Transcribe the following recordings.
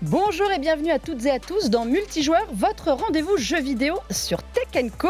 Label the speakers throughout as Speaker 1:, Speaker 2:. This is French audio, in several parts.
Speaker 1: Bonjour et bienvenue à toutes et à tous dans Multijoueur, votre rendez-vous jeu vidéo sur Tech & Co.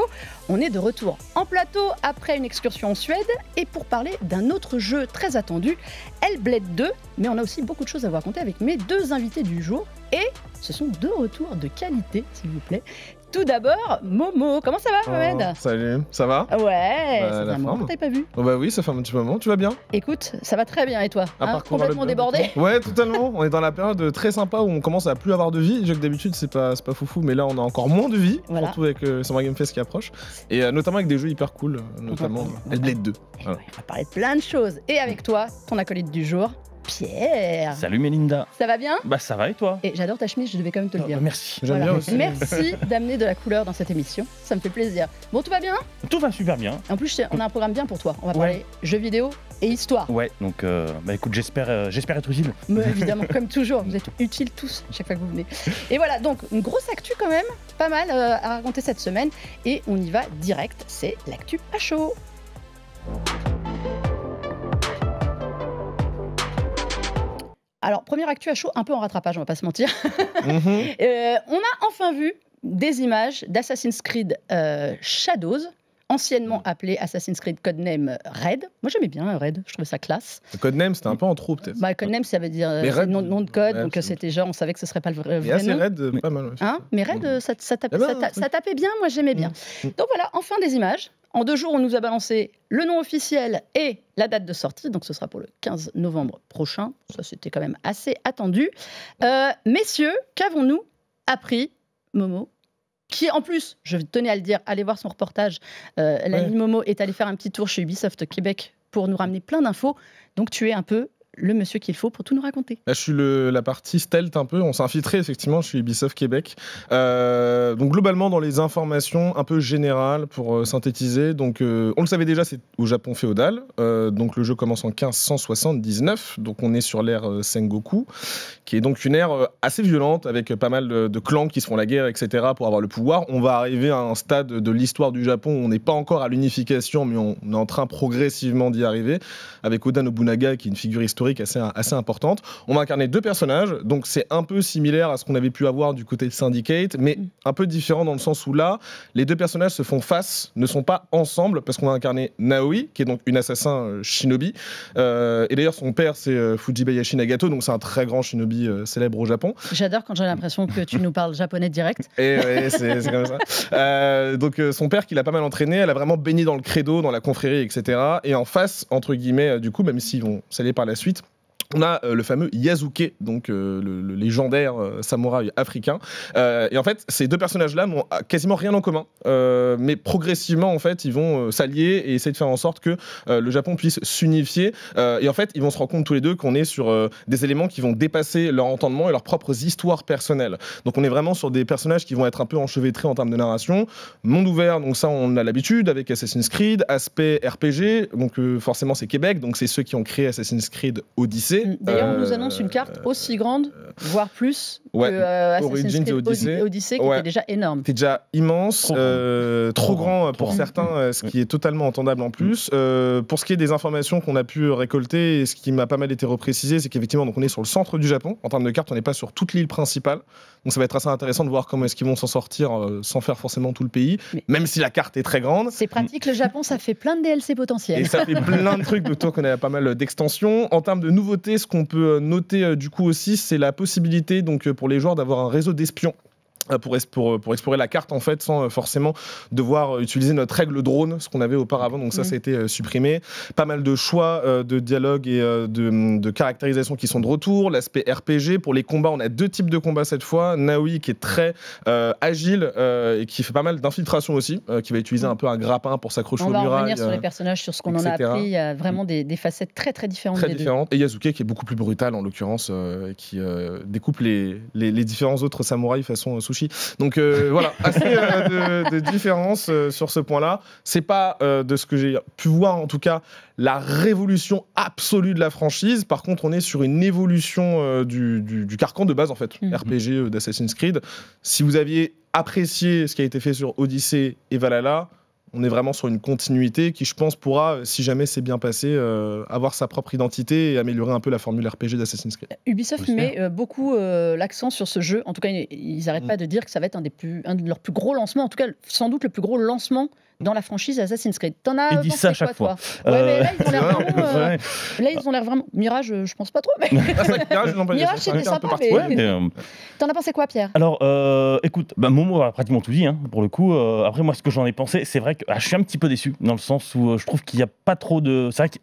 Speaker 1: On est de retour en plateau après une excursion en Suède et pour parler d'un autre jeu très attendu, Hellblade 2. Mais on a aussi beaucoup de choses à vous raconter avec mes deux invités du jour et ce sont deux retours de qualité, s'il vous plaît. Tout d'abord, Momo. Comment ça va, Mohamed?
Speaker 2: Salut, ça va?
Speaker 1: Ouais, ça fait un moment que t'avais pas vu.
Speaker 2: Oh bah oui, ça fait un petit moment, tu vas bien?
Speaker 1: Écoute, ça va très bien et toi? Complètement débordé?
Speaker 2: Ouais, totalement. On est dans la période très sympa où on commence à plus avoir de vie. Je sais que d'habitude c'est pas foufou, mais là on a encore moins de vie, voilà. Surtout avec Summer Game Fest qui approche. Et notamment avec des jeux hyper cool, notamment Hellblade 2. Voilà.
Speaker 1: Ouais, on va parler de plein de choses. Et avec toi, ton acolyte du jour, Pierre.
Speaker 3: Salut Mélinda.
Speaker 1: Ça va bien?
Speaker 3: Bah ça va et toi?
Speaker 1: Et j'adore ta chemise, je devais quand même te le dire.
Speaker 3: Merci.
Speaker 2: J'aime bien aussi.
Speaker 1: Merci d'amener de la couleur dans cette émission, ça me fait plaisir. Bon, tout va bien?
Speaker 3: Tout va super bien.
Speaker 1: En plus, on a un programme bien pour toi. On va parler jeux vidéo et histoire.
Speaker 3: Ouais, donc bah écoute, j'espère être utile.
Speaker 1: Mais évidemment, comme toujours, vous êtes utiles tous chaque fois que vous venez. Et voilà, donc une grosse actu quand même, pas mal à raconter cette semaine. Et on y va direct, c'est l'actu à chaud. Alors, première actu à chaud, un peu en rattrapage, on va pas se mentir. On a enfin vu des images d'Assassin's Creed Shadows, anciennement appelé Assassin's Creed Codename Red. Moi, j'aimais bien Red, je trouvais ça classe.
Speaker 2: Le Codename, c'était un peu en trop, peut-être.
Speaker 1: Bah, Codename, ça veut dire nom de code, donc c'était genre, on savait que ce serait pas le vrai
Speaker 2: nom.
Speaker 1: nom.
Speaker 2: Red, pas mal aussi.
Speaker 1: Hein, mais Red, ça tapait bien, moi j'aimais bien. Donc voilà, enfin des images. En 2 jours, on nous a balancé le nom officiel et la date de sortie. Donc, ce sera pour le 15 novembre prochain. Ça, c'était quand même assez attendu. Messieurs, qu'avons-nous appris, Momo? Qui, en plus, je tenais à le dire, allez voir son reportage. L'ami Momo est allé faire un petit tour chez Ubisoft Québec pour nous ramener plein d'infos. Donc, tu es un peu le monsieur qu'il faut pour tout nous raconter.
Speaker 2: Là, je suis la partie stealth un peu. On s'est infiltré effectivement chez Ubisoft Québec. Donc globalement dans les informations un peu générales pour synthétiser. Donc on le savait déjà, c'est au Japon féodal. Donc le jeu commence en 1579. Donc on est sur l'ère Sengoku, qui est donc une ère assez violente avec pas mal de clans qui se font la guerre, etc. pour avoir le pouvoir. On va arriver à un stade de l'histoire du Japon où on n'est pas encore à l'unification, mais on est en train progressivement d'y arriver. Avec Oda Nobunaga qui est une figure historique assez importante. On va incarner 2 personnages, donc c'est un peu similaire à ce qu'on avait pu avoir du côté de Syndicate, mais un peu différent dans le sens où là, les 2 personnages se font face, ne sont pas ensemble, parce qu'on va incarner Naoi, qui est donc une assassin shinobi, et d'ailleurs son père c'est Fujibayashi Nagato, donc c'est un très grand shinobi célèbre au Japon.
Speaker 1: J'adore quand j'ai l'impression que tu nous parles japonais direct.
Speaker 2: Et ouais, c'est comme ça. Donc son père qui l'a pas mal entraîné, elle a vraiment baigné dans le credo, dans la confrérie, etc. Et en face, entre guillemets, du coup, même s'ils vont s'allier par la suite, on a le fameux Yasuke, donc le légendaire samouraï africain. Et en fait, ces 2 personnages-là n'ont quasiment rien en commun. Mais progressivement, en fait, ils vont s'allier et essayer de faire en sorte que le Japon puisse s'unifier. Et en fait, ils vont se rendre compte tous les deux qu'on est sur des éléments qui vont dépasser leur entendement et leurs propres histoires personnelles. Donc on est vraiment sur des personnages qui vont être un peu enchevêtrés en termes de narration. Monde ouvert, donc ça on a l'habitude avec Assassin's Creed. Aspect RPG, donc forcément c'est Québec, donc c'est ceux qui ont créé Assassin's Creed Odyssey.
Speaker 1: D'ailleurs, on nous annonce une carte aussi grande, voire plus, que Assassin's Creed Odyssey qui était déjà énorme.
Speaker 2: C'est déjà immense, trop grand pour certains, ce qui est totalement entendable en plus. Pour ce qui est des informations qu'on a pu récolter, et ce qui m'a pas mal été reprécisé, c'est qu'effectivement, donc on est sur le centre du Japon. En termes de carte, on n'est pas sur toute l'île principale. Donc ça va être assez intéressant de voir comment est-ce qu'ils vont s'en sortir sans faire forcément tout le pays, même si la carte est très grande.
Speaker 1: C'est pratique, le Japon, ça fait plein de DLC potentiels.
Speaker 2: Et ça fait plein de trucs, d'autant qu'on a pas mal d'extensions. En termes de nouveautés, ce qu'on peut noter du coup aussi, c'est la possibilité donc, pour les joueurs d'avoir un réseau d'espions. Pour explorer la carte en fait sans forcément devoir utiliser notre règle drone, ce qu'on avait auparavant, donc ça a été supprimé. Pas mal de choix de dialogue et de caractérisation qui sont de retour. L'aspect RPG, pour les combats on a 2 types de combats cette fois. Naoi qui est très agile et qui fait pas mal d'infiltration aussi, qui va utiliser un peu un grappin pour s'accrocher aux murailles.
Speaker 1: On va revenir sur les personnages, sur ce qu'on en a appris, il y a vraiment des facettes très très différentes.
Speaker 2: Très différentes. Et Yasuke qui est beaucoup plus brutal en l'occurrence, qui découpe les différents autres samouraïs façon sushi. Donc voilà, assez de différences sur ce point-là. C'est pas de ce que j'ai pu voir en tout cas la révolution absolue de la franchise. Par contre, on est sur une évolution du carcan de base en fait, RPG d'Assassin's Creed. Si vous aviez apprécié ce qui a été fait sur Odyssey et Valhalla, On est vraiment sur une continuité qui, je pense, pourra, si jamais c'est bien passé, avoir sa propre identité et améliorer un peu la formule RPG d'Assassin's Creed.
Speaker 1: Ubisoft met beaucoup l'accent sur ce jeu. En tout cas, ils n'arrêtent pas de dire que ça va être un de leurs plus gros lancements, en tout cas, sans doute le plus gros lancement dans la franchise Assassin's Creed. T'en as
Speaker 3: Ils disent ça à chaque fois.
Speaker 1: Ouais, mais là, ils ont l'air vraiment... Là, ils ont l'air vraiment... Mirage, je pense pas trop, mais... Mirage, c'était sympa, mais... T'en as pensé quoi, Pierre?
Speaker 3: Alors, écoute, Momo a pratiquement tout dit, hein, pour le coup. Après, moi, ce que j'en ai pensé, c'est vrai que je suis un petit peu déçu, dans le sens où je trouve qu'il n'y a pas trop de... C'est vrai que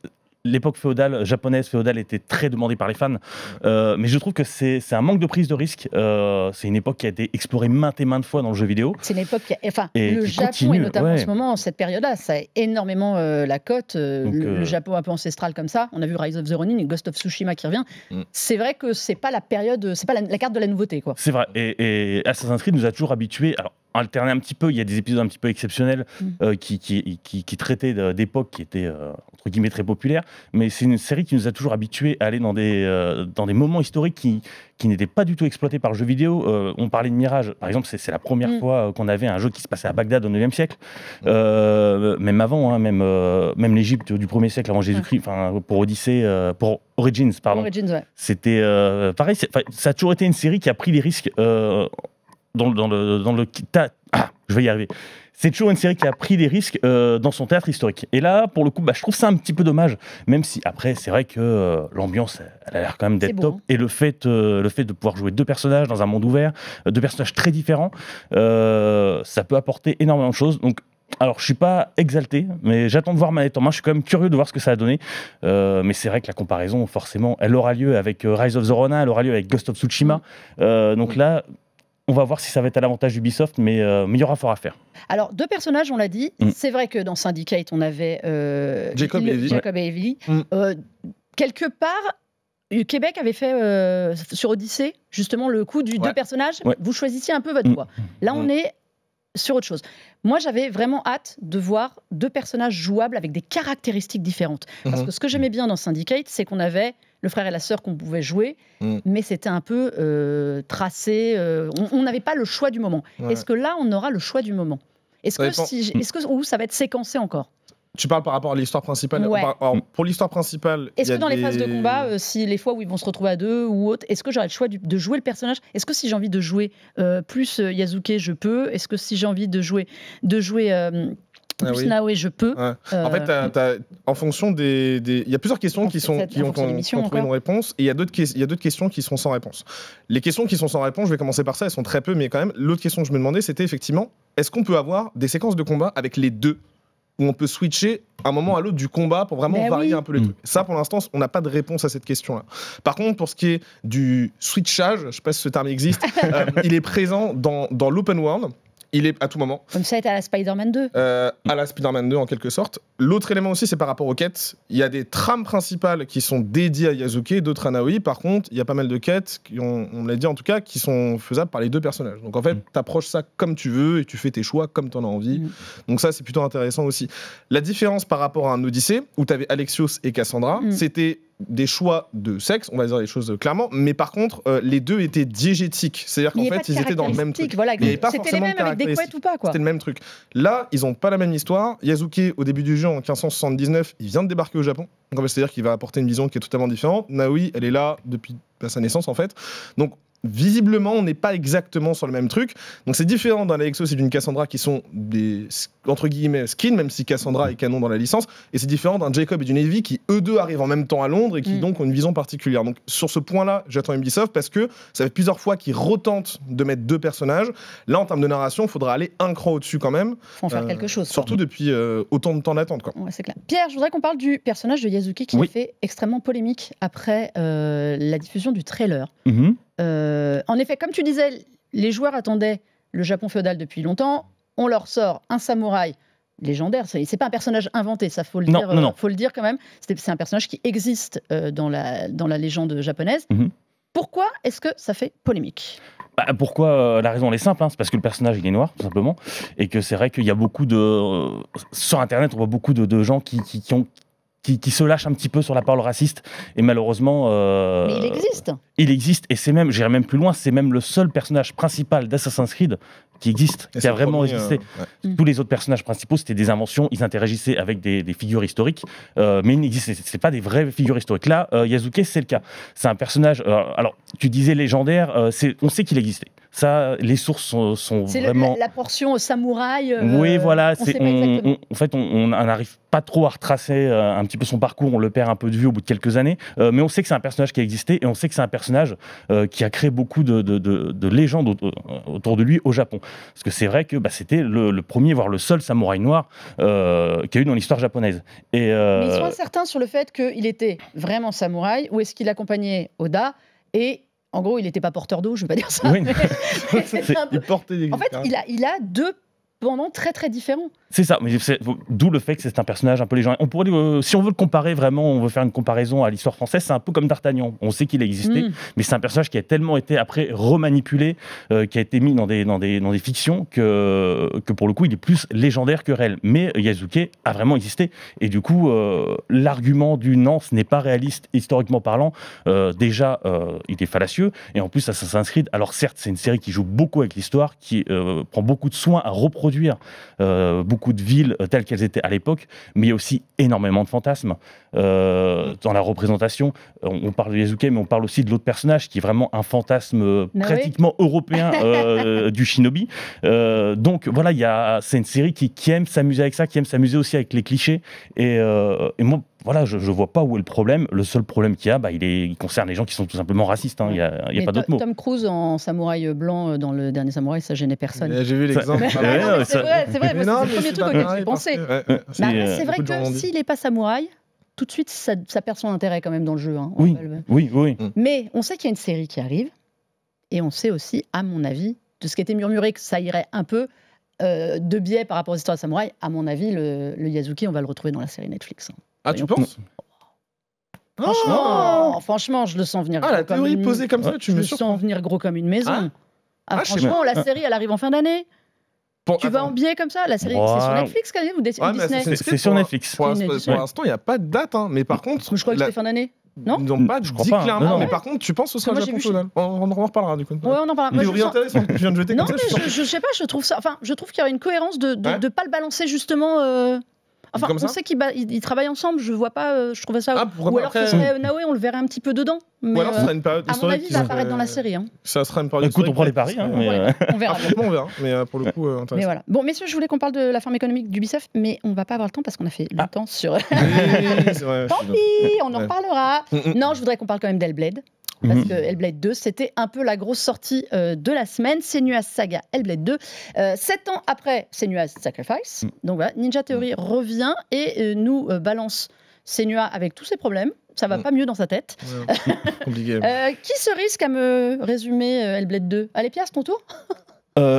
Speaker 3: l'époque japonaise féodale était très demandée par les fans, mais je trouve que c'est un manque de prise de risque. C'est une époque qui a été explorée maintes et maintes fois dans le jeu vidéo.
Speaker 1: C'est une époque le Japon, continue, et notamment en ce moment, cette période-là, ça a énormément la cote. Le Japon un peu ancestral comme ça. On a vu Rise of the Ronin et Ghost of Tsushima qui revient. C'est vrai que c'est pas la période, c'est pas la carte de la nouveauté, quoi.
Speaker 3: C'est vrai. Et Assassin's Creed nous a toujours habitués. Alors, alterner un petit peu, il y a des épisodes un petit peu exceptionnels qui traitaient d'époques qui étaient entre guillemets très populaires, mais c'est une série qui nous a toujours habitués à aller dans des moments historiques qui n'étaient pas du tout exploités par le jeu vidéo. On parlait de Mirage, par exemple, c'est la première fois qu'on avait un jeu qui se passait à Bagdad au 9e siècle, même avant, hein, même l'Égypte du 1er siècle avant Jésus-Christ, pour Odyssey, pour Origins, pardon. C'était pareil, ça a toujours été une série qui a pris des risques je vais y arriver. C'est toujours une série qui a pris des risques dans son théâtre historique. Et là, pour le coup, je trouve ça un petit peu dommage. Même si, après, c'est vrai que l'ambiance, elle a l'air quand même d'être top. Et le fait de pouvoir jouer deux personnages dans un monde ouvert, deux personnages très différents, ça peut apporter énormément de choses. Donc, alors, je suis pas exalté, mais j'attends de voir manette en main. Je suis quand même curieux de voir ce que ça a donné. Mais c'est vrai que la comparaison, forcément, elle aura lieu avec Rise of the Ronin, elle aura lieu avec Ghost of Tsushima. Donc là... On va voir si ça va être à l'avantage d'Ubisoft, mais il y aura fort à faire.
Speaker 1: Alors, deux personnages, on l'a dit. C'est vrai que dans Syndicate, on avait
Speaker 2: Jacob et
Speaker 1: Evie. Quelque part, Québec avait fait sur Odyssey, justement, le coup du deux personnages. Vous choisissiez un peu votre voie. Là, on est sur autre chose. Moi, j'avais vraiment hâte de voir deux personnages jouables avec des caractéristiques différentes. Parce que ce que j'aimais bien dans Syndicate, c'est qu'on avait le frère et la sœur qu'on pouvait jouer, mais c'était un peu tracé. On n'avait pas le choix du moment. Est-ce que là, on aura le choix du moment? Ou ça va être séquencé encore?
Speaker 2: Tu parles par rapport à l'histoire principale. Alors, pour l'histoire principale...
Speaker 1: Est-ce que dans les phases de combat, si les fois où ils vont se retrouver à deux ou autre, est-ce que j'aurai le choix de jouer le personnage? Est-ce que si j'ai envie de jouer plus Yasuke, je peux? Est-ce que si j'ai envie de jouer plus Naoe, je peux.
Speaker 2: En fait, en fonction des... Il y a plusieurs questions qui ont trouvé une réponse, et il y a d'autres questions qui sont sans réponse. Les questions qui sont sans réponse, je vais commencer par ça, elles sont très peu, mais quand même, l'autre question que je me demandais, c'était effectivement, est-ce qu'on peut avoir des séquences de combat avec les deux, où on peut switcher un moment à l'autre du combat pour vraiment varier un peu les trucs. Ça, pour l'instant, on n'a pas de réponse à cette question-là. Par contre, pour ce qui est du switchage, je ne sais pas si ce terme existe, il est présent dans l'open world. Il est à tout moment.
Speaker 1: Comme ça a été à la Spider-Man 2.
Speaker 2: À la Spider-Man 2, en quelque sorte. L'autre élément aussi, c'est par rapport aux quêtes. Il y a des trames principales qui sont dédiées à Yasuke, d'autres à Naoe. Par contre, il y a pas mal de quêtes, on me l'a dit en tout cas, qui sont faisables par les deux personnages. Donc en fait, tu approches ça comme tu veux et tu fais tes choix comme tu en as envie. Donc ça, c'est plutôt intéressant aussi. La différence par rapport à un Odyssey, où tu avais Alexios et Cassandra, c'était des choix de sexe, on va dire les choses clairement, mais par contre, les deux étaient diégétiques. C'est-à-dire qu'en fait, ils étaient dans le même truc.
Speaker 1: Voilà,
Speaker 2: c'était
Speaker 1: les mêmes avec des couettes ou pas, quoi.
Speaker 2: C'était le même truc. Là, ils n'ont pas la même histoire. Yasuke, au début du jeu, en 1579, il vient de débarquer au Japon. Donc, c'est-à-dire qu'il va apporter une vision qui est totalement différente. Naoe, elle est là depuis sa naissance, en fait. Donc, visiblement, on n'est pas exactement sur le même truc. Donc c'est différent d'un Alexos et d'une Cassandra qui sont des, entre guillemets, skins, même si Cassandra est canon dans la licence. Et c'est différent d'un Jacob et d'une Evie qui, eux deux, arrivent en même temps à Londres et qui donc ont une vision particulière. Donc sur ce point-là, j'attends Ubisoft parce que ça fait plusieurs fois qu'ils retentent de mettre deux personnages. Là, en termes de narration, il faudra aller un cran au-dessus quand même.
Speaker 1: Faut en faire quelque chose.
Speaker 2: Surtout depuis autant de temps d'attente, quoi.
Speaker 1: Ouais, c'est clair. Pierre, je voudrais qu'on parle du personnage de Yasuke qui a fait extrêmement polémique après la diffusion du trailer. En effet, comme tu disais, les joueurs attendaient le Japon féodal depuis longtemps. On leur sort un samouraï légendaire. C'est pas un personnage inventé, ça faut le dire. Non. Faut le dire quand même. C'est un personnage qui existe dans la légende japonaise. Pourquoi est-ce que ça fait polémique ?
Speaker 3: Pourquoi la raison elle est simple, c'est parce que le personnage il est noir tout simplement, et que c'est vrai qu'il y a beaucoup de sur Internet on voit beaucoup de gens qui se lâchent un petit peu sur la parole raciste, et malheureusement...
Speaker 1: Mais il existe.
Speaker 3: Il existe, et c'est même, j'irai même plus loin, c'est même le seul personnage principal d'Assassin's Creed qui existe, qui a vraiment existé. Tous les autres personnages principaux, c'était des inventions, ils interagissaient avec des figures historiques, mais ils n'existaient, c'est pas des vraies figures historiques. Là, Yasuke, c'est le cas. C'est un personnage, alors, tu disais légendaire, on sait qu'il existait. Ça, les sources sont vraiment...
Speaker 1: C'est la portion samouraï.
Speaker 3: Oui, voilà. En fait, on n'arrive pas trop à retracer un petit peu son parcours. On le perd un peu de vue au bout de quelques années. Mais on sait que c'est un personnage qui a existé et on sait que c'est un personnage qui a créé beaucoup de légendes autour de lui au Japon. Parce que c'est vrai que c'était le premier, voire le seul samouraï noir qu'il y a eu dans l'histoire japonaise. Mais
Speaker 1: ils sont incertains sur le fait qu'il était vraiment samouraï ou est-ce qu'il accompagnait Oda et... En gros, il n'était pas porteur d'eau, je ne veux pas dire ça.
Speaker 3: Oui.
Speaker 2: Il portait des...
Speaker 1: En fait, il a deux pendant très très différents.
Speaker 3: C'est ça, mais d'où le fait que c'est un personnage un peu légendaire. On pourrait dire, si on veut le comparer vraiment, on veut faire une comparaison à l'histoire française, c'est un peu comme D'Artagnan. On sait qu'il existait, mais c'est un personnage qui a tellement été après remanipulé, qui a été mis dans des fictions que pour le coup il est plus légendaire que réel. Mais Yasuke a vraiment existé, et du coup l'argument du non, ce n'est pas réaliste historiquement parlant, déjà il est fallacieux, et en plus Assassin's Creed, alors certes c'est une série qui joue beaucoup avec l'histoire, qui prend beaucoup de soin à reproduire beaucoup de villes telles qu'elles étaient à l'époque, mais il y a aussi énormément de fantasmes dans la représentation. On parle de Yasuke, mais on parle aussi de l'autre personnage qui est vraiment un fantasme pratiquement européen du shinobi. Donc voilà, c'est une série qui aime s'amuser avec ça, qui aime s'amuser aussi avec les clichés. Et moi, voilà, je vois pas où est le problème. Le seul problème qu'il y a, il concerne les gens qui sont tout simplement racistes. Il y a pas d'autre mot.
Speaker 1: Tom Cruise en samouraï blanc dans le dernier samouraï, ça gênait personne.
Speaker 2: J'ai vu l'exemple.
Speaker 1: C'est vrai, c'est le premier truc auquel j'ai pensé. C'est vrai que s'il n'est pas samouraï, tout de suite, ça perd son intérêt quand même dans le jeu. Hein,
Speaker 3: oui.
Speaker 1: Mais on sait qu'il y a une série qui arrive, et on sait aussi, à mon avis, de ce qui était murmuré, que ça irait un peu de biais par rapport aux histoires de samouraï. À mon avis, le Yasuke, on va le retrouver dans la série Netflix.
Speaker 2: Ah, tu penses ?
Speaker 1: Franchement, je le sens venir.
Speaker 2: La théorie posée comme ça, tu me
Speaker 1: sens venir gros comme une maison. Franchement, la série, elle arrive en fin d'année. Tu vas en biais comme ça? La série, c'est sur Netflix quand même ou Disney?
Speaker 3: C'est sur Netflix.
Speaker 2: Pour l'instant, il n'y a pas de date. Mais par contre...
Speaker 1: Je crois que c'était fin d'année. Non,
Speaker 2: ils n'ont pas dit clairement, mais par contre, tu penses que ce sera Japon Total. On en reparlera du coup.
Speaker 1: Ouais, on en parlera.
Speaker 2: Théorie intéressante que tu viens de jeter comme ça.
Speaker 1: Non, mais je sais pas, je trouve qu'il y a une cohérence de ne pas le balancer justement... Enfin, on sait qu'ils travaillent ensemble, je vois pas, je trouvais ça... Ou alors ce serait Naoé, on le verrait un petit peu dedans. Mais
Speaker 2: ou alors ce serait une période historique.
Speaker 1: À mon avis, il va apparaître dans la série.
Speaker 2: Ça sera une période
Speaker 3: historique. Écoute, on prend les paris.
Speaker 1: On verra.
Speaker 2: On verra, mais pour le coup, intéressant.
Speaker 1: Mais voilà. Bon, messieurs, je voulais qu'on parle de la ferme économique d'Ubisoft, mais on va pas avoir le temps parce qu'on a fait le temps sur... Tant pis, on en reparlera. Non, je voudrais qu'on parle quand même d'Hellblade. Parce que Hellblade 2, c'était un peu la grosse sortie de la semaine. Senua's Saga Hellblade 2. 7 ans après Senua's Sacrifice. Donc voilà, Ninja Theory revient et nous balance Senua avec tous ses problèmes. Ça va pas mieux dans sa tête.
Speaker 2: Compliqué.
Speaker 1: Qui se risque à me résumer Hellblade 2? Allez, Pierre, c'est ton tour.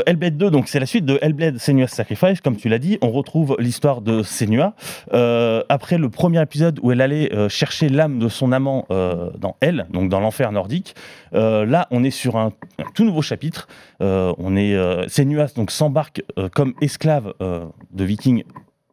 Speaker 3: Hellblade 2, donc c'est la suite de Hellblade Senua's Sacrifice, comme tu l'as dit. On retrouve l'histoire de Senua. Après le premier épisode où elle allait chercher l'âme de son amant dans Hell, donc dans l'enfer nordique, là on est sur un tout nouveau chapitre. Senua donc s'embarque comme esclave de vikings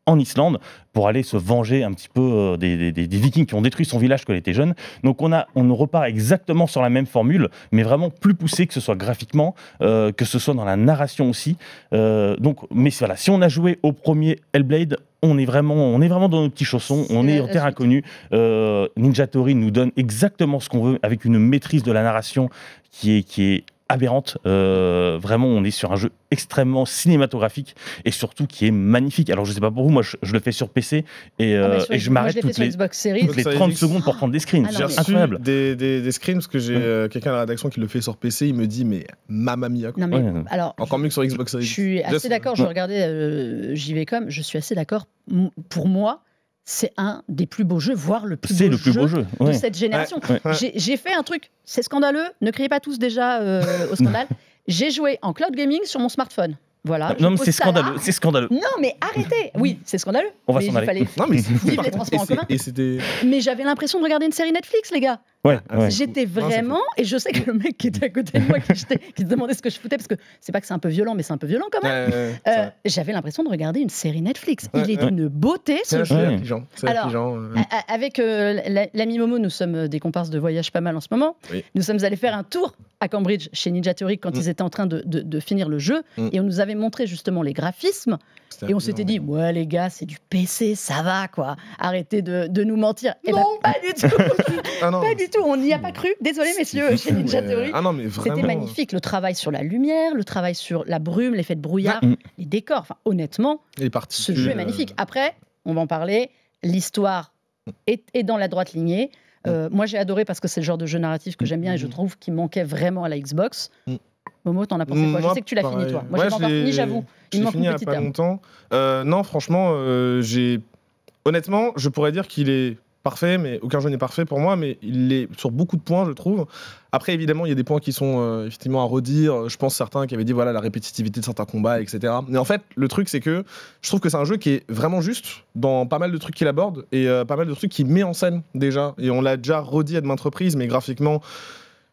Speaker 3: en Islande pour aller se venger un petit peu des Vikings qui ont détruit son village quand elle était jeune. Donc on repart exactement sur la même formule, mais vraiment plus poussé, que ce soit graphiquement, que ce soit dans la narration aussi. Mais voilà, si on a joué au premier Hellblade, on est vraiment dans nos petits chaussons, on est en terre inconnue. Ninja Theory nous donne exactement ce qu'on veut, avec une maîtrise de la narration qui est aberrante. Vraiment, on est sur un jeu extrêmement cinématographique et surtout qui est magnifique. Alors, je sais pas pour vous, moi, je le fais sur PC et je m'arrête toutes les 30 secondes pour prendre des screens.
Speaker 2: J'ai reçu incroyable. Des screens parce que j'ai quelqu'un à la rédaction qui le fait sur PC. Il me dit, mais mamma mia.
Speaker 1: Non, mais, alors,
Speaker 2: encore mieux que sur Xbox Series.
Speaker 1: Je suis assez d'accord. Je regardais JVcom. Je suis assez d'accord. Pour moi, c'est un des plus beaux jeux, voire le plus beau jeu de cette génération. J'ai fait un truc, c'est scandaleux, ne criez pas tous déjà au scandale. J'ai joué en cloud gaming sur mon smartphone. Voilà.
Speaker 3: Non, mais c'est scandaleux.
Speaker 1: Non, mais arrêtez. Oui, c'est scandaleux.
Speaker 3: On va s'en aller.
Speaker 1: Non, mais vive les transports en commun. Mais j'avais l'impression de regarder une série Netflix, les gars. J'étais vraiment, et je sais que le mec qui était à côté de moi, qui se demandait ce que je foutais, parce que c'est pas que c'est un peu violent, mais c'est un peu violent quand même. J'avais l'impression de regarder une série Netflix. Il est d'une beauté, ce jeu. Alors, avec l'ami Momo, nous sommes des comparses de voyage pas mal en ce moment. Nous sommes allés faire un tour à Cambridge chez Ninja Theory quand ils étaient en train de finir le jeu, et on nous avait montré justement les graphismes, et on s'était dit, ouais les gars, c'est du PC, ça va quoi, arrêtez de nous mentir. Et pas du tout. Pas du tout, on n'y a pas cru. Désolé messieurs, chez Ninja Theory. C'était magnifique, le travail sur la lumière, le travail sur la brume, l'effet de brouillard, les décors. Enfin, honnêtement, ce jeu est magnifique. Après, on va en parler, l'histoire est dans la droite lignée. Moi j'ai adoré parce que c'est le genre de jeu narratif que j'aime bien et je trouve qu'il manquait vraiment à la Xbox. Momo, t'en as pensé quoi? Je sais que tu l'as fini toi. Moi j'ai pas encore fini, j'avoue. Il manque une petite
Speaker 2: heure. Longtemps. Non, franchement, honnêtement, je pourrais dire qu'il est parfait, mais aucun jeu n'est parfait pour moi, mais il est sur beaucoup de points, je trouve. Après, évidemment, il y a des points qui sont effectivement à redire. Je pense certains qui avaient dit voilà la répétitivité de certains combats, etc. Mais en fait, le truc, c'est que je trouve que c'est un jeu qui est vraiment juste dans pas mal de trucs qu'il aborde et pas mal de trucs qu'il met en scène déjà. Et on l'a déjà redit à de maintes reprises, mais graphiquement,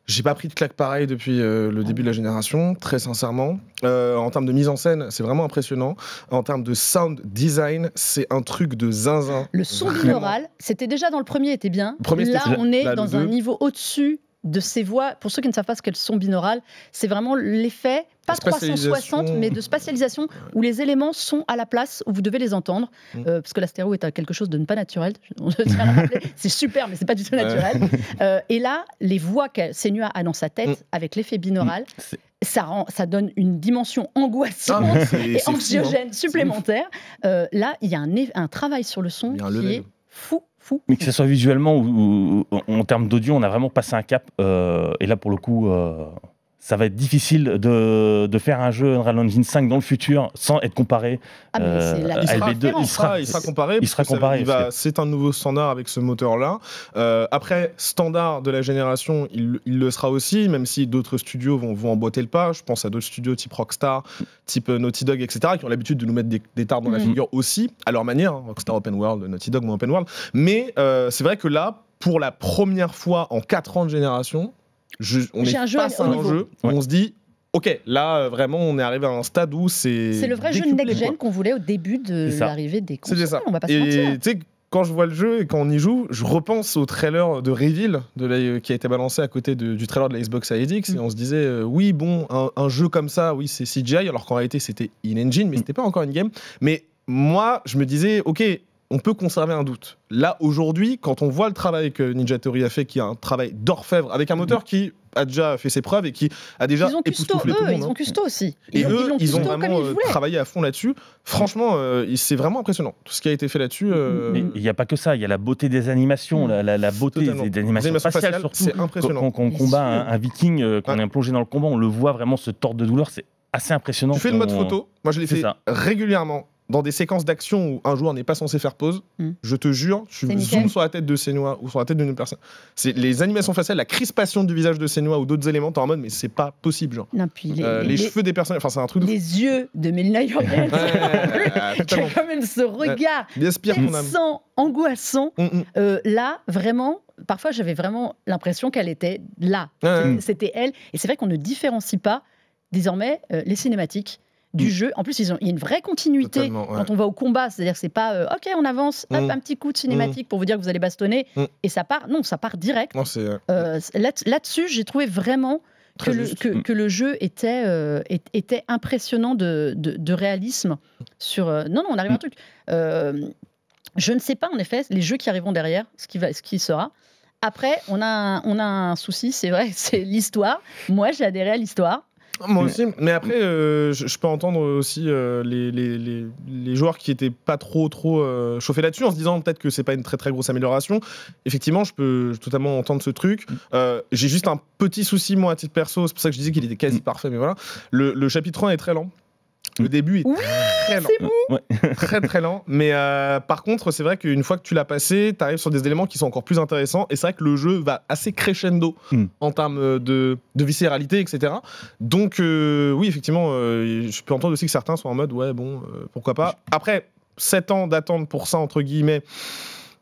Speaker 2: j'ai pas pris de claque pareil depuis le début de la génération, très sincèrement. En termes de mise en scène, c'est vraiment impressionnant. En termes de sound design, c'est un truc de zinzin.
Speaker 1: Le son binaural, c'était déjà dans le premier, était bien. Là, on est dans un niveau au-dessus de ces voix. Pour ceux qui ne savent pas ce qu'est le son binaural, c'est vraiment l'effet, pas 360, mais de spatialisation, où les éléments sont à la place, où vous devez les entendre. Parce que la stéréo est quelque chose de pas naturel. C'est super, mais c'est pas du tout naturel. Et là, les voix que Senua a dans sa tête, avec l'effet binaural, ça donne une dimension angoissante et anxiogène supplémentaire. Là, il y a un travail sur le son qui est fou.
Speaker 3: Mais que ce soit visuellement ou en termes d'audio, on a vraiment passé un cap. Et là, pour le coup, ça va être difficile de faire un jeu Unreal Engine 5 dans le futur sans être comparé à LB2.
Speaker 2: Il sera comparé. C'est un nouveau standard avec ce moteur-là. Après, standard de la génération, il le sera aussi, même si d'autres studios vont emboîter le pas. Je pense à d'autres studios type Rockstar, type Naughty Dog, etc., qui ont l'habitude de nous mettre des tartes dans la figure aussi, à leur manière. Rockstar Open World, Naughty Dog moins Open World. Mais c'est vrai que là, pour la première fois en 4 ans de génération, on est face à un jeu où on se dit ok, là vraiment on est arrivé à un stade où c'est
Speaker 1: le vrai jeu next-gen qu'on voulait au début de l'arrivée des consoles. On va pas se mentir.
Speaker 2: Tu sais, quand je vois le jeu et quand on y joue, je repense au trailer de Reveal qui a été balancé à côté du trailer de la Xbox Series X et on se disait oui bon un jeu comme ça, oui c'est CGI alors qu'en réalité c'était in-engine mais c'était pas encore in-game. Mais moi je me disais ok, on peut conserver un doute. Là, aujourd'hui, quand on voit le travail que Ninja Theory a fait, qui est un travail d'orfèvre, avec un moteur qui a déjà fait ses preuves et qui a déjà époustouflé tout le monde.
Speaker 1: Ils ont custo aussi.
Speaker 2: Ils ont vraiment travaillé à fond là-dessus. Franchement, c'est vraiment impressionnant, tout ce qui a été fait là-dessus.
Speaker 3: Il n'y a pas que ça, il y a la beauté des animations, la beauté des animations faciales, surtout.
Speaker 2: C'est impressionnant.
Speaker 3: Quand on combat un viking, quand on est plongé dans le combat, on le voit vraiment se tordre de douleur, c'est assez impressionnant.
Speaker 2: Tu fais le mode photo, moi je l'ai fait régulièrement. Dans des séquences d'action où un joueur n'est pas censé faire pause, je te jure, tu zoomes sur la tête de Senua ou sur la tête d'une personne. C'est les animations faciales, la crispation du visage de Senua ou d'autres éléments, t'es en mode mais c'est pas possible. Genre.
Speaker 1: Non, puis
Speaker 2: les cheveux des personnes, enfin c'est un truc.
Speaker 1: Les yeux de Melina Jurgens, qui a quand même ce regard perçant, angoissant. Là, vraiment, parfois j'avais vraiment l'impression qu'elle était là. C'était elle. Et c'est vrai qu'on ne différencie pas désormais les cinématiques du jeu. En plus, il y a une vraie continuité quand on va au combat. C'est-à-dire que c'est pas ok, on avance, hop, un petit coup de cinématique pour vous dire que vous allez bastonner et ça part. Non, ça part direct.
Speaker 2: Non,
Speaker 1: là-dessus, j'ai trouvé vraiment que le jeu était impressionnant de réalisme. Non, on arrive à un truc. Je ne sais pas, en effet, les jeux qui arriveront derrière, ce qui sera. Après, on a un souci, c'est vrai, c'est l'histoire. Moi, j'ai adhéré à l'histoire.
Speaker 2: Moi aussi, mais après, je peux entendre aussi les joueurs qui étaient pas trop chauffés là-dessus en se disant peut-être que c'est pas une très très grosse amélioration. Effectivement, je peux totalement entendre ce truc. J'ai juste un petit souci, moi, à titre perso, c'est pour ça que je disais qu'il était quasi parfait, mais voilà. Le chapitre 1 est très lent. Le début est très lent. Très très lent. Mais par contre, c'est vrai qu'une fois que tu l'as passé, tu arrives sur des éléments qui sont encore plus intéressants. Et c'est vrai que le jeu va assez crescendo en termes de viscéralité, etc. Donc, oui, effectivement, je peux entendre aussi que certains sont en mode, ouais, bon, pourquoi pas. Après, 7 ans d'attente pour ça, entre guillemets.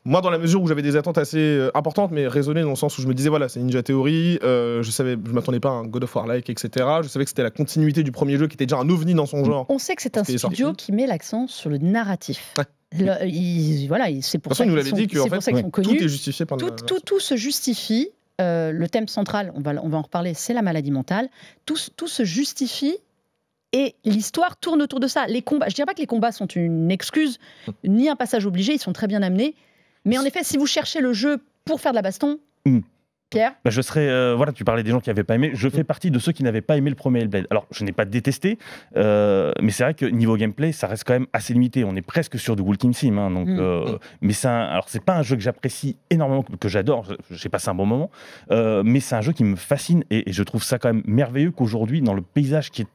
Speaker 2: moi, dans la mesure où j'avais des attentes assez importantes, mais raisonnées dans le sens où je me disais, voilà, c'est Ninja Theory, je m'attendais pas à un God of War-like, etc. Je savais que c'était la continuité du premier jeu qui était déjà un ovni dans son genre.
Speaker 1: On sait que c'est un studio qui met l'accent sur le narratif.
Speaker 2: Ouais.
Speaker 1: C'est pour ça qu'ils sont connus.
Speaker 2: Tout est justifié par
Speaker 1: tout se justifie. Le thème central, on va en reparler, c'est la maladie mentale. Tout se justifie et l'histoire tourne autour de ça. Les combats, je ne dirais pas que les combats sont une excuse, ni un passage obligé, ils sont très bien amenés. Mais en effet, si vous cherchez le jeu pour faire de la baston, Pierre
Speaker 3: je serais, voilà, tu parlais des gens qui n'avaient pas aimé. Je fais partie de ceux qui n'avaient pas aimé le premier Hellblade. Alors, je n'ai pas détesté, mais c'est vrai que niveau gameplay, ça reste quand même assez limité. On est presque sur du Walking Sim, hein, donc. Mais alors, c'est pas un jeu que j'apprécie énormément, que j'adore. J'ai passé un bon moment, mais c'est un jeu qui me fascine et je trouve ça quand même merveilleux qu'aujourd'hui, dans le paysage qui est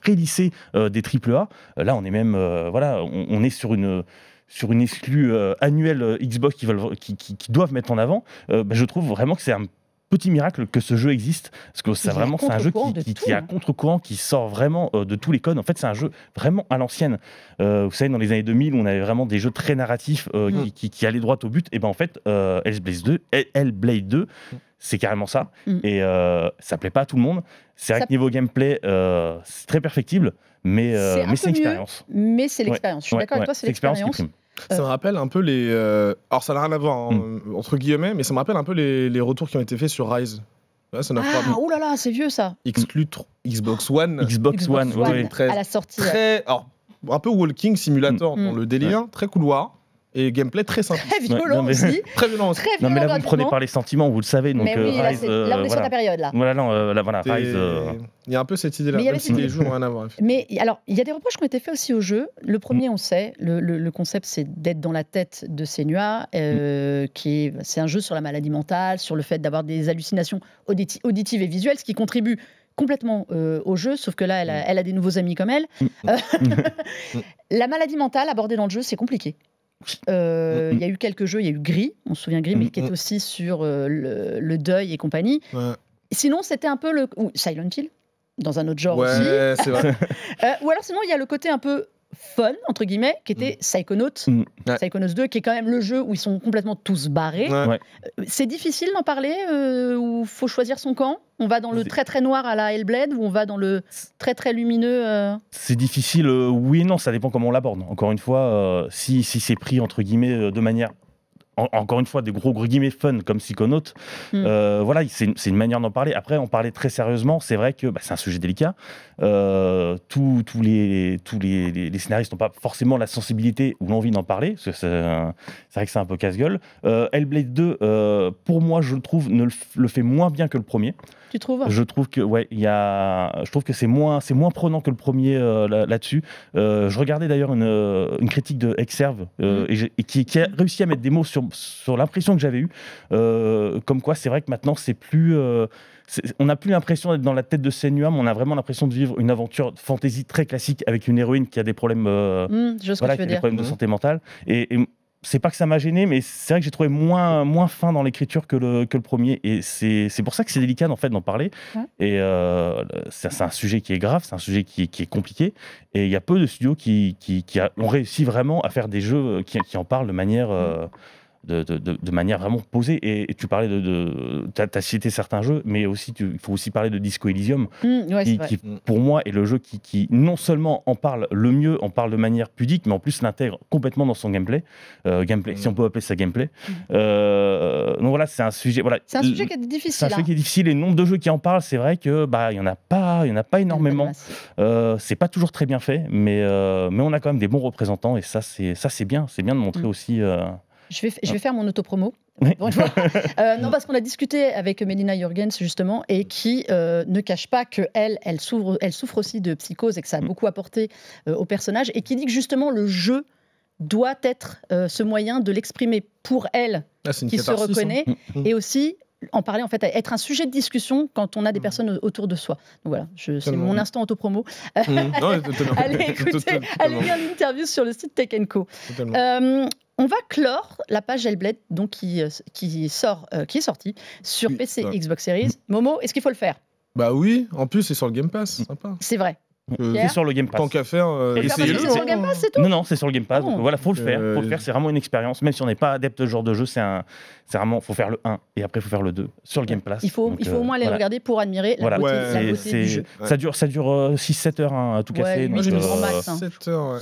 Speaker 3: très lissé des AAA, là, on est même, voilà, on est sur une exclue annuelle Xbox qui doivent mettre en avant, je trouve vraiment que c'est un petit miracle que ce jeu existe, parce que c'est un jeu qui est à contre-courant, qui sort vraiment de tous les codes. En fait, c'est un jeu vraiment à l'ancienne. Vous savez, dans les années 2000, on avait vraiment des jeux très narratifs qui allaient droit au but. Et ben en fait, Hellblade 2, c'est carrément ça. Et ça plaît pas à tout le monde. C'est vrai que niveau gameplay, c'est très perfectible, mais c'est l'expérience.
Speaker 1: Mais c'est l'expérience. Je suis d'accord avec toi, c'est l'expérience.
Speaker 2: Ça me rappelle un peu les... Alors ça n'a rien à voir, entre guillemets, mais ça me rappelle un peu les retours qui ont été faits sur Rise.
Speaker 1: Là, oh là là, c'est vieux ça.
Speaker 2: Exclu Xbox One.
Speaker 3: Xbox One, ouais.
Speaker 1: À la sortie.
Speaker 2: Alors, un peu walking simulator dans le délire, très couloir. Et gameplay très simple.
Speaker 1: Très violent aussi.
Speaker 2: Très violent aussi.
Speaker 3: Non, mais là, vous me prenez par les sentiments, vous le savez. Donc,
Speaker 1: mais oui,
Speaker 3: Rise,
Speaker 1: là, on est sur ta période, là.
Speaker 3: Voilà, Rise.
Speaker 2: Il y a un peu cette idée-là, même si les jeux n'ont rien à voir.
Speaker 1: Mais alors, il y a des reproches qui ont été faits aussi au jeu. Le premier, on sait, le concept, c'est d'être dans la tête de Senua, c'est un jeu sur la maladie mentale, sur le fait d'avoir des hallucinations auditives et visuelles, ce qui contribue complètement au jeu, sauf que là, elle a des nouveaux amis comme elle. La maladie mentale abordée dans le jeu, c'est compliqué. Il y a eu quelques jeux, il y a eu Gris, on se souvient Gris, mais qui est aussi sur le deuil et compagnie. Sinon, c'était un peu Silent Hill, dans un autre genre aussi.
Speaker 2: C'est vrai.
Speaker 1: Ou alors sinon, il y a le côté un peu fun, entre guillemets, qui était Psychonauts. Psychonauts 2, qui est quand même le jeu où ils sont complètement tous barrés. C'est difficile d'en parler, où il faut choisir son camp. On va dans le très très noir à la Hellblade ou on va dans le très très lumineux
Speaker 3: C'est difficile, oui et non, ça dépend comment on l'aborde. Encore une fois, si c'est pris entre guillemets de manière... Encore une fois, des gros guillemets fun comme Psychonauts, voilà, c'est une manière d'en parler. Après, en parler très sérieusement, c'est vrai que c'est un sujet délicat. Tous les scénaristes n'ont pas forcément la sensibilité ou l'envie d'en parler. C'est vrai que c'est un peu casse-gueule. Hellblade 2, pour moi, je le trouve, le fait moins bien que le premier.
Speaker 1: Tu trouves ?
Speaker 3: Je trouve que je trouve que c'est moins prenant que le premier là-dessus. Je regardais d'ailleurs une critique de Exerve et qui a réussi à mettre des mots sur l'impression que j'avais eue, comme quoi c'est vrai que maintenant c'est plus on n'a plus l'impression d'être dans la tête de Senua, mais on a vraiment l'impression de vivre une aventure fantasy très classique avec une héroïne qui a des problèmes de santé mentale et c'est pas que ça m'a gêné, mais c'est vrai que j'ai trouvé moins fin dans l'écriture que le premier. Et c'est pour ça que c'est délicat en fait, d'en parler. Et c'est un sujet qui est grave, c'est un sujet qui est compliqué. Et il y a peu de studios qui ont réussi vraiment à faire des jeux qui en parlent de manière... De manière vraiment posée. Et tu parlais tu as cité certains jeux, mais aussi il faut aussi parler de Disco Elysium, qui pour moi est le jeu qui non seulement en parle le mieux, en parle de manière pudique, mais en plus l'intègre complètement dans son gameplay, si on peut appeler ça gameplay. Donc voilà, c'est un sujet. Voilà,
Speaker 1: c'est un sujet qui est difficile.
Speaker 3: C'est un sujet qui est difficile. Et le nombre de jeux qui en parlent, c'est vrai que il y en a pas énormément. C'est pas toujours très bien fait, mais on a quand même des bons représentants et ça c'est bien de montrer aussi.
Speaker 1: Je vais faire mon autopromo. Non, parce qu'on a discuté avec Melina Jurgens, justement, et qui ne cache pas qu'elle souffre aussi de psychose et que ça a beaucoup apporté au personnage, et qui dit que justement le jeu doit être ce moyen de l'exprimer pour elle, qui se reconnaît, et aussi en parler, en fait, être un sujet de discussion quand on a des personnes autour de soi. Donc voilà, c'est mon instant autopromo. Allez lire l'interview sur le site Tech & Co. On va clore la page Hellblade, donc qui est sortie sur PC, Xbox Series. Momo, est-ce qu'il faut le faire ?
Speaker 2: Bah oui, en plus c'est sur le Game Pass, sympa.
Speaker 1: C'est vrai.
Speaker 3: C'est sur le Game Pass.
Speaker 2: Tant qu'à faire,
Speaker 1: essayez-le. C'est sur le Game Pass, c'est tout.
Speaker 3: Non, c'est sur le Game Pass. Donc voilà, faut le faire. C'est vraiment une expérience. Même si on n'est pas adepte de ce genre de jeu, c'est vraiment, faut faire le 1 et après faut faire le 2 sur le Game Pass.
Speaker 1: Il faut au moins aller regarder pour admirer la beauté du jeu.
Speaker 3: Ça dure 6-7 heures à tout casser.
Speaker 1: Moi, j'ai mis en max.
Speaker 2: 7 heures.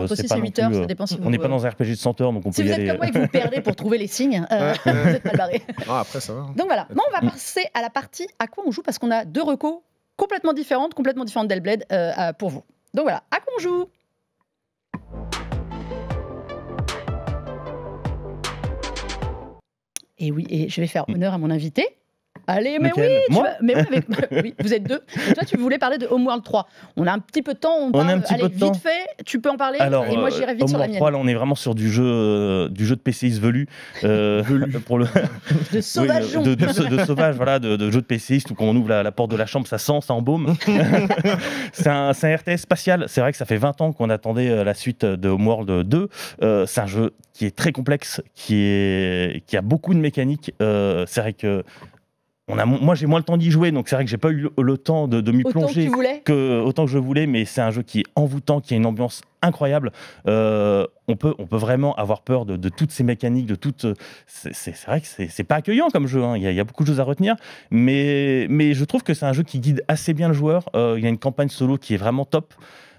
Speaker 1: Entre 6 et 8 heures, ça dépend si vous.
Speaker 3: On n'est pas dans un RPG de 100 heures, donc on peut y aller.
Speaker 1: Si vous êtes comme moi et que vous perdez pour trouver les signes, vous êtes mal barré.
Speaker 2: Après, ça va.
Speaker 1: Donc voilà. Bon, on va passer à la partie à quoi on joue parce qu'on a 2 recos complètement différentes d'Hellblade pour vous. Donc voilà, à quoi on joue? Et oui, et je vais faire honneur à mon invité. Allez, mais
Speaker 3: Nickel.
Speaker 1: oui, vous êtes 2. Et toi, tu voulais parler de Homeworld 3. On a un petit peu de temps, on parle,
Speaker 3: a un petit peu de temps.
Speaker 1: Vite fait, tu peux en parler.
Speaker 3: Alors,
Speaker 1: et moi, j'irai vite sur la mienne.
Speaker 3: 3, là, on est vraiment sur du jeu de PCiste velu. Pour le...
Speaker 1: De sauvage.
Speaker 3: Oui, de sauvage, voilà, de jeu de PCiste où quand on ouvre la porte de la chambre, ça sent, ça embaume. C'est un RTS spatial. C'est vrai que ça fait 20 ans qu'on attendait la suite de Homeworld 2. C'est un jeu qui est très complexe, qui a beaucoup de mécaniques. C'est vrai que moi, j'ai moins le temps d'y jouer, donc c'est vrai que j'ai pas eu le temps de m'y plonger autant que je voulais, mais c'est un jeu qui est envoûtant, qui a une ambiance incroyable. On peut vraiment avoir peur de toutes ces mécaniques, de toutes. C'est vrai que c'est pas accueillant comme jeu. Hein. Il y a beaucoup de choses à retenir, mais je trouve que c'est un jeu qui guide assez bien le joueur. Il y a une campagne solo qui est vraiment top.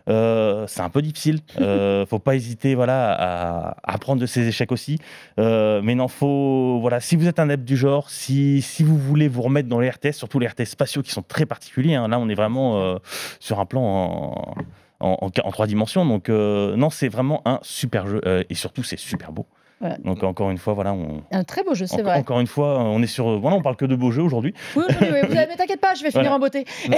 Speaker 3: C'est un peu difficile, faut pas hésiter à apprendre de ses échecs aussi, mais non, si vous êtes un adepte du genre, si vous voulez vous remettre dans les RTS, surtout les RTS spatiaux qui sont très particuliers, hein, là on est vraiment sur un plan en 3 dimensions, donc non, c'est vraiment un super jeu, et surtout c'est super beau. Voilà. Donc encore une fois,
Speaker 1: un très beau jeu, c'est vrai.
Speaker 3: Encore une fois, on est sur, on parle que de beaux jeux aujourd'hui.
Speaker 1: Oui, mais t'inquiète pas, je vais finir en beauté. Tu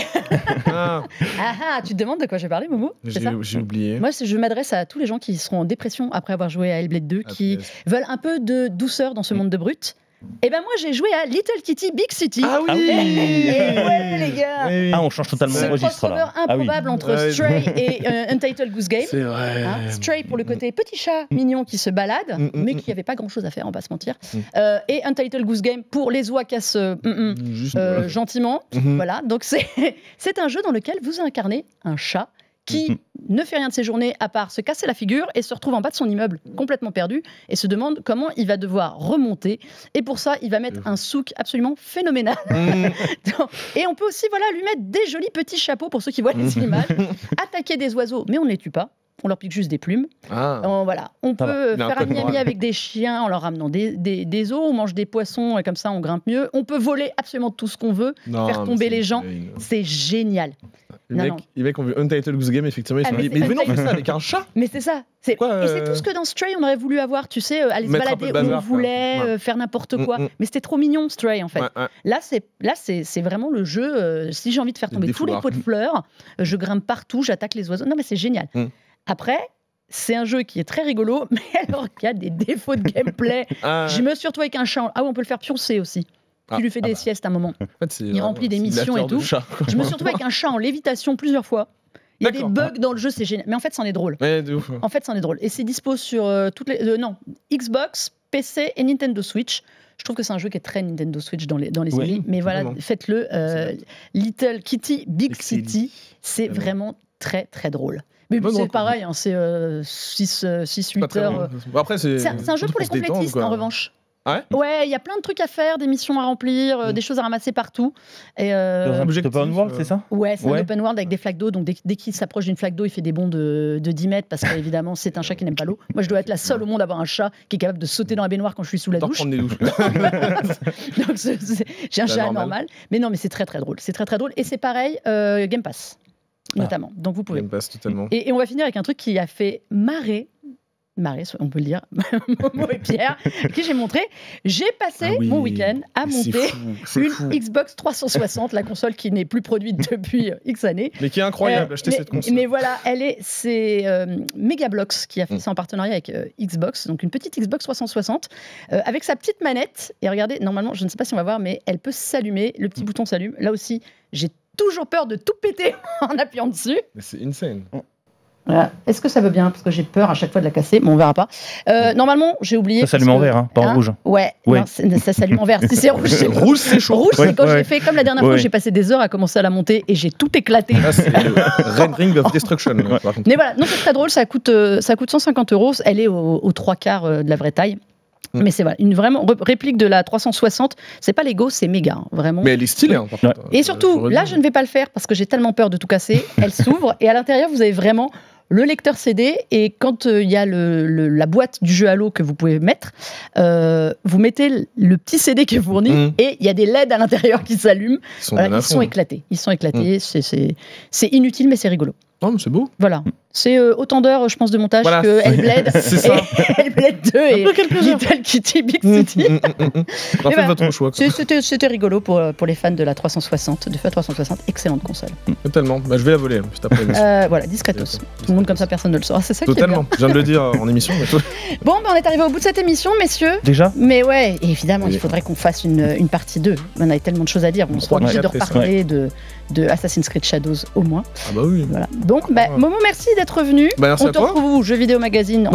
Speaker 1: te demandes de quoi je vais parler, Momo?
Speaker 2: J'ai oublié.
Speaker 1: Moi, je m'adresse à tous les gens qui seront en dépression après avoir joué à Hellblade 2, qui veulent un peu de douceur dans ce monde de brut. Et ben moi j'ai joué à Little Kitty Big City.
Speaker 2: Ah oui.
Speaker 1: Ouais les gars.
Speaker 3: On change totalement de registre là.
Speaker 1: C'est un crossover improbable entre Stray et Untitled Goose Game.
Speaker 2: C'est vrai.
Speaker 1: Stray pour le côté petit chat mignon qui se balade, mais qui avait pas grand chose à faire, on va se mentir. Et Untitled Goose Game pour les oies cassent gentiment. Voilà, donc c'est un jeu dans lequel vous incarnez un chat qui ne fait rien de ses journées à part se casser la figure et se retrouve en bas de son immeuble complètement perdu et se demande comment il va devoir remonter. Et pour ça, il va mettre un souk absolument phénoménal. Et on peut aussi lui mettre des jolis petits chapeaux pour ceux qui voient les images. Attaquer des oiseaux, mais on ne les tue pas. On leur pique juste des plumes. On peut faire un miami avec des chiens en leur ramenant des os. On mange des poissons et comme ça on grimpe mieux. On peut voler absolument tout ce qu'on veut, faire tomber les gens. C'est génial.
Speaker 2: Les mecs ont vu Untitled Goose Game, effectivement, ils se sont dit, mais venons faire ça avec un chat.
Speaker 1: Mais c'est ça. Et c'est tout ce que dans Stray on aurait voulu avoir, tu sais, aller se balader où on voulait, faire n'importe quoi. Mais c'était trop mignon, Stray, en fait. Là, c'est vraiment le jeu. Si j'ai envie de faire tomber tous les pots de fleurs, je grimpe partout, j'attaque les oiseaux. Non, mais c'est génial. Après, c'est un jeu qui est très rigolo, mais alors qu'il y a des défauts de gameplay. Je me suis retrouvée avec un chat. Ah oui, on peut le faire pioncer aussi. Tu lui fais des siestes à un moment. En fait, il remplit des missions et tout. Je me suis retrouvée avec un chat en lévitation plusieurs fois. Il y a des bugs dans le jeu, c'est génial. Mais en fait, c'en est drôle. En fait, c'en est drôle. Et c'est dispo sur toutes les... Xbox, PC et Nintendo Switch. Je trouve que c'est un jeu qui est très Nintendo Switch dans les séries. Mais voilà, faites-le. Little Kitty Big City, c'est vraiment très, très drôle. Mais c'est pareil, c'est 6-8 heures. C'est un jeu pour les complétistes, en revanche. Ouais, il y a plein de trucs à faire, des missions à remplir, des choses à ramasser partout.
Speaker 3: Dans un open world, c'est ça?
Speaker 1: Ouais, c'est un open world avec des flaques d'eau. Donc dès qu'il s'approche d'une flaque d'eau, il fait des bonds de 10 mètres parce qu'évidemment, c'est un chat qui n'aime pas l'eau. Moi, je dois être la seule au monde à avoir un chat qui est capable de sauter dans la baignoire quand je suis sous la douche.
Speaker 2: Prendre des douches.
Speaker 1: Donc j'ai un chat normal. Mais non, mais c'est très très drôle. C'est très très drôle. Et c'est pareil, Game Pass, notamment. Donc vous pouvez.
Speaker 2: Game Pass, totalement.
Speaker 1: Et on va finir avec un truc qui a fait marrer, on peut le dire, Momo et Pierre, qui j'ai montré. J'ai passé mon week-end à monter une Xbox 360, la console qui n'est plus produite depuis X années.
Speaker 2: Mais qui est incroyable, achetez cette console.
Speaker 1: Mais voilà, c'est Megablox qui a fait ça en partenariat avec Xbox, donc une petite Xbox 360, avec sa petite manette. Et regardez, normalement, je ne sais pas si on va voir, mais elle peut s'allumer, le petit bouton s'allume. Là aussi, j'ai toujours peur de tout péter en appuyant dessus.
Speaker 2: Mais c'est insane.
Speaker 1: Voilà. Est-ce que ça veut bien? Parce que j'ai peur à chaque fois de la casser, mais on verra pas. Normalement, j'ai oublié.
Speaker 3: Ça s'allume en vert, hein, pas en rouge.
Speaker 1: Ouais, non, ça s'allume en vert. Si c'est rouge, c'est
Speaker 2: rouge, c'est chaud.
Speaker 1: Rouge, c'est quand j'ai fait comme la dernière fois, j'ai passé des heures à commencer à la monter et j'ai tout éclaté.
Speaker 2: Ah, c'est le Red Ring of Destruction.
Speaker 1: Mais voilà, non, c'est très drôle, ça coûte 150 €. Elle est aux 3/4 de la vraie taille. Mais c'est voilà, une vraiment réplique de la 360. C'est pas Lego, c'est méga, hein, vraiment.
Speaker 2: Mais elle est stylée. Hein, par contre.
Speaker 1: Et surtout, là, je ne vais pas le faire parce que j'ai tellement peur de tout casser. Elle s'ouvre et à l'intérieur, vous avez vraiment le lecteur CD, et quand il y a la boîte du jeu Halo que vous pouvez mettre, vous mettez le petit CD qui est fourni, et il y a des LED à l'intérieur qui s'allument. Ils sont éclatés. Ils sont éclatés. C'est inutile, mais c'est rigolo.
Speaker 2: Non, mais c'est beau.
Speaker 1: Voilà. C'est autant d'heures, je pense, de montage que Hellblade.
Speaker 2: C'est ça.
Speaker 1: Hellblade 2 et Little Kitty Big City.
Speaker 2: Faites votre choix.
Speaker 1: C'était rigolo pour les fans de la 360, de FA 360. Excellente console.
Speaker 2: Totalement. Bah, je vais la voler juste après l'émission.
Speaker 1: Voilà, discretos. Tout le monde comme ça, personne ne le saura. C'est ça qui est bien.
Speaker 2: Totalement. Je viens de le dire en émission.
Speaker 1: Bon, on est arrivé au bout de cette émission, messieurs.
Speaker 3: Déjà?
Speaker 1: Mais ouais, évidemment, il faudrait qu'on fasse une partie 2. On avait tellement de choses à dire. On sera obligé de reparler de Assassin's Creed Shadows au moins.
Speaker 2: Ah bah oui.
Speaker 1: Voilà. Donc, Momo, merci d'être venu.
Speaker 2: Merci
Speaker 1: on te retrouve où? Jeux vidéo magazine,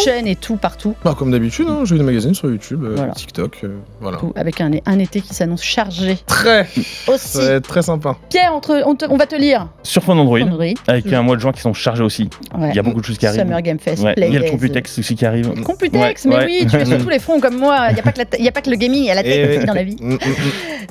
Speaker 1: chaîne et tout, partout.
Speaker 2: Comme d'habitude, Jeux vidéo magazine sur YouTube, TikTok, voilà.
Speaker 1: Tout, avec un été qui s'annonce chargé.
Speaker 2: Très.
Speaker 1: Aussi.
Speaker 2: Ça va être très sympa.
Speaker 1: Pierre, on va te lire.
Speaker 3: Sur Phone Android, avec un mois de juin qui sont chargés aussi.
Speaker 1: Ouais.
Speaker 3: Il y a beaucoup de choses qui arrivent.
Speaker 1: Summer Game Fest,
Speaker 3: il y a le Computex aussi qui arrive.
Speaker 1: Computex, mais oui, tu es sur tous les fronts comme moi. Il n'y a pas que le gaming, il y a la tech aussi dans la vie.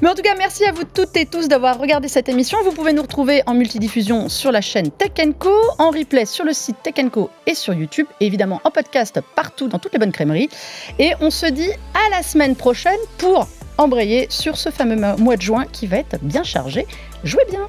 Speaker 1: Mais en tout cas, merci à vous toutes et tous d'avoir regardé cette émission. Vous pouvez nous retrouver en multidiffusion sur la chaîne Tech & Co, en replay sur le site Tech & Co et sur YouTube, et évidemment en podcast partout dans toutes les bonnes crèmeries. Et on se dit à la semaine prochaine pour embrayer sur ce fameux mois de juin qui va être bien chargé. Jouez bien!